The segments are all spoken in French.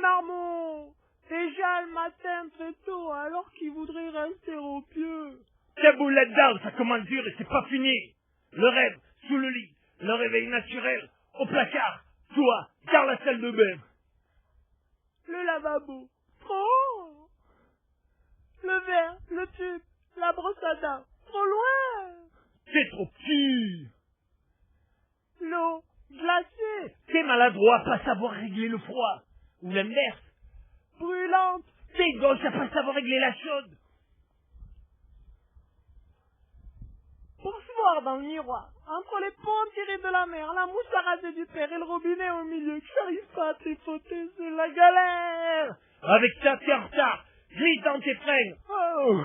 Marmot, déjà le matin très tôt, alors qu'il voudrait rester au pieu. Debout là-dedans, ça commence dur et c'est pas fini. Le rêve, sous le lit, le réveil naturel, au placard, toi, dans la salle de bain. Le lavabo, trop. Le verre, le tube, la brosse à dents, trop loin. C'est trop petit. L'eau, glacée, T'es maladroit, pas savoir régler le froid. Ou l'inverse. brûlante. T'es gauche à pas savoir régler la chaude. Pour se voir dans le miroir, entre les ponts tirés de la mer, la mousse à raser du père et le robinet au milieu, que j'arrive pas à tripoter, c'est la galère. Avec ça, t'es en retard. Glisse dans tes freins. Oh.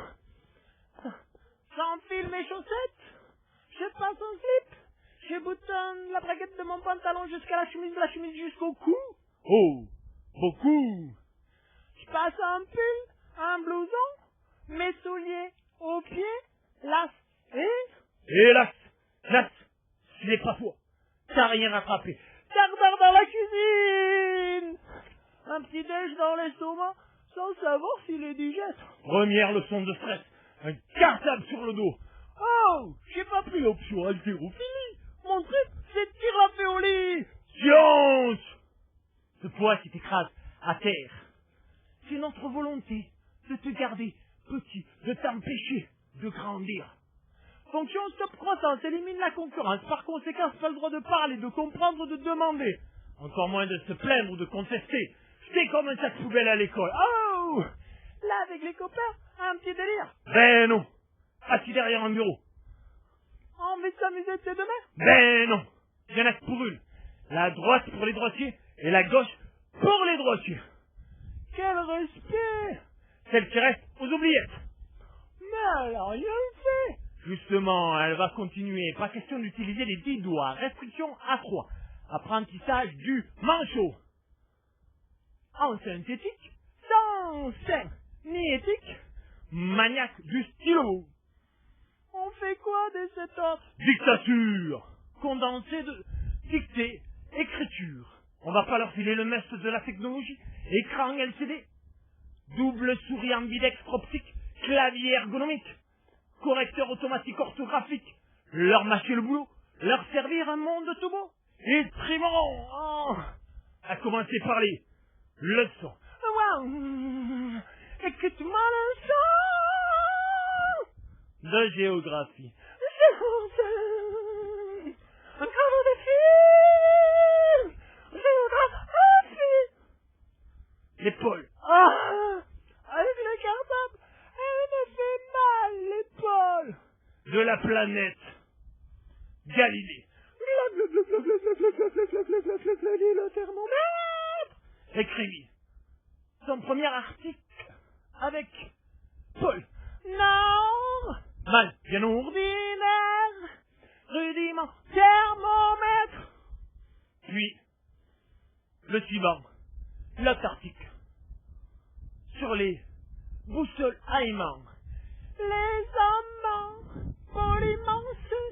J'enfile mes chaussettes, je passe un slip, je boutonne la braguette de mon pantalon jusqu'à la chemise jusqu'au cou. Oh, beaucoup. Je passe un pull, un blouson, mes souliers aux pieds, las Hélas, là, ce n'est pas toi. T'as rien rattrapé. Tardard dans la cuisine. Un petit déj dans l'estomac, sans savoir s'il est digeste. Première leçon de stress. Un cartable sur le dos. Oh, j'ai pas pris l'option haltérophilie. Mon truc, c'est tirafé au lit. Science! Ce poids qui t'écrase à terre. C'est notre volonté de te garder petit, de t'empêcher de grandir. Fonction stop croissance élimine la concurrence. Par conséquent, pas le droit de parler, de comprendre, de demander. Encore moins de se plaindre ou de contester. C'est comme un sac poubelle à l'école. Oh, là avec les copains, un petit délire. Ben non. Assis derrière un bureau. Envie de s'amuser de ses deux mains. Ben non. Il y en a que pour une. La droite pour les droitiers et la gauche pour les droitiers. Quel respect. Celle qui reste aux oubliettes. Mais elle a rien fait. Justement, elle va continuer. Pas question d'utiliser les 10 doigts. Restriction à 3. Apprentissage du manchot. En synthétique, sans sein ni éthique, maniaque du stylo. On fait quoi de cet ordre? Dictature. Condensé de dictée, écriture. On va pas leur filer le mestre de la technologie. Écran LCD. Double souris ambidextre optique. Clavier ergonomique. Correcteur automatique orthographique, leur mâcher le boulot, leur servir un monde tout beau. Exprimons, à commencer par les leçons. Wow. Écoute-moi le son. De géographie. Un grand défi. Géographie. L'épaule. Avec le cartable, elle me fait mal l'épaule. De la planète Galilée. Le thermomètre. Écrivit son premier article avec Paul. Non. Mal, bien ordinaire. Ordinaire. Rudiment. Thermomètre. Puis, le suivant, l'Antarctique. Sur les boussoles aimants. Les amants poliment se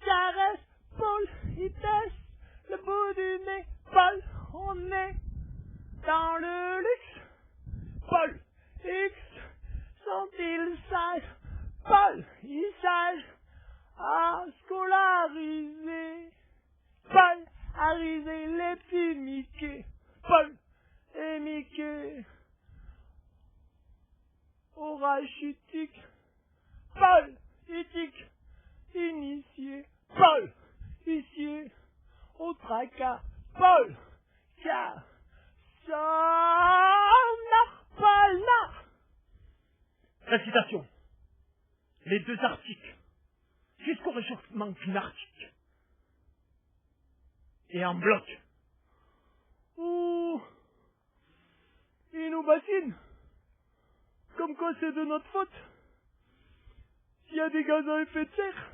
caressent, politesse, le bout du nez, Paul, on est dans le luxe. Paul, X, sont-ils sages? Paul, ils sages à scolariser. Paul, à riser les petits Mickey. Paul et Mickey. Orachitique, Paul, éthique, initié, Paul, ici, au tracas, Paul, car, ça, Paul, Récitation. Les deux articles, jusqu'au réchauffement climatique. Et en bloc. Ouh, il nous bassine. Comme quoi c'est de notre faute. S'il y a des gaz à effet de serre.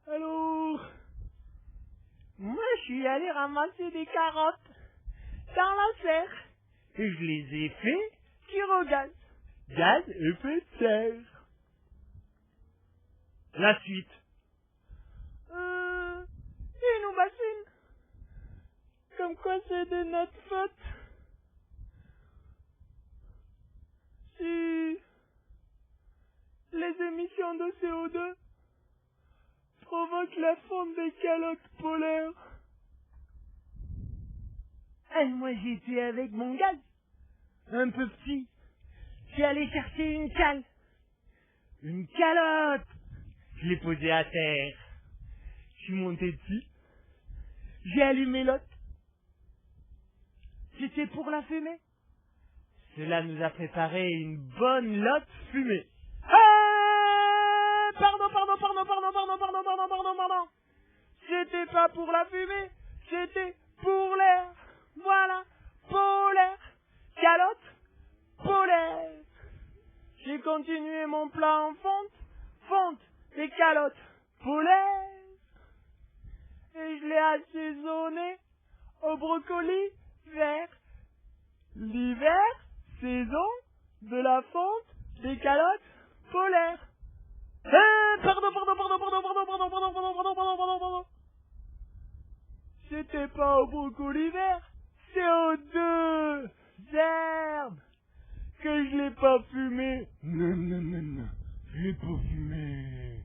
Alors, moi je suis allé ramasser des carottes dans la serre. Et je les ai fait Tyrogaz. gaz effet de serre. La suite. Il nous bassine. Comme quoi c'est de notre faute. émissions de CO2 provoquent la fonte des calottes polaires. Et moi j'étais avec mon gaz, un peu petit. Je suis allé chercher une cale, une calotte. Je l'ai posée à terre. Je suis monté dessus. J'ai allumé l'autre. C'était pour la fumer. Cela nous a préparé une bonne lotte fumée. Pardon. C'était pas pour la fumée, c'était pour l'air. Voilà, polaire, calotte, polaire. J'ai continué mon plat en fonte et calotte, polaire. Et je l'ai assaisonné au brocoli vert. L'hiver, saison de la fonte des calottes polaires. Pardon. C'était pas au brocoli vert, c'est aux 2 herbes que je l'ai pas fumé. Non, je l'ai pas fumé.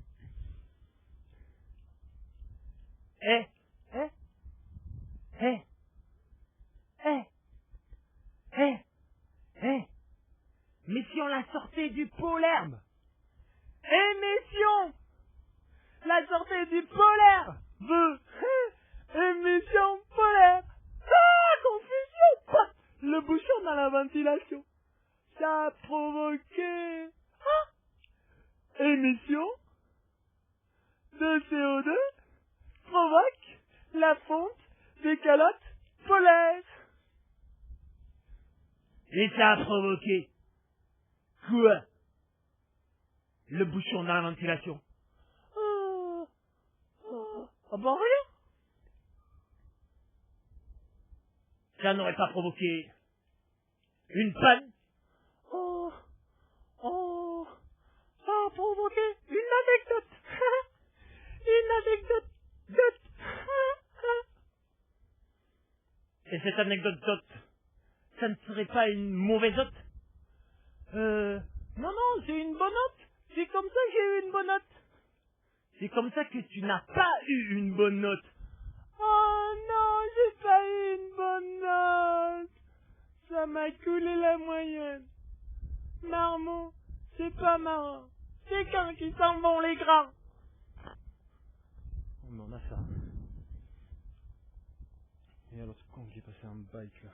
Mais si on la sortait du pôle-herbe. Émission! La sortie du polaire veut émission polaire. Confusion! Le bouchon dans la ventilation. Ça a provoqué émission de CO2 provoque la fonte des calottes polaires. Et ça a provoqué quoi? Le bouchon dans la ventilation. Rien. Ça n'aurait pas provoqué une panne? Ça a provoqué une anecdote. Une anecdote. Et cette anecdote, ça ne serait pas une mauvaise note? Non, c'est une bonne note. C'est comme ça que j'ai eu une bonne note. C'est comme ça que tu n'as pas eu une bonne note. Oh non, j'ai pas eu une bonne note. Ça m'a coulé la moyenne. Marmot, c'est pas marrant. C'est quand qu'ils s'en vont les grands. On en a ça. Et alors, con qui est passé un bike là.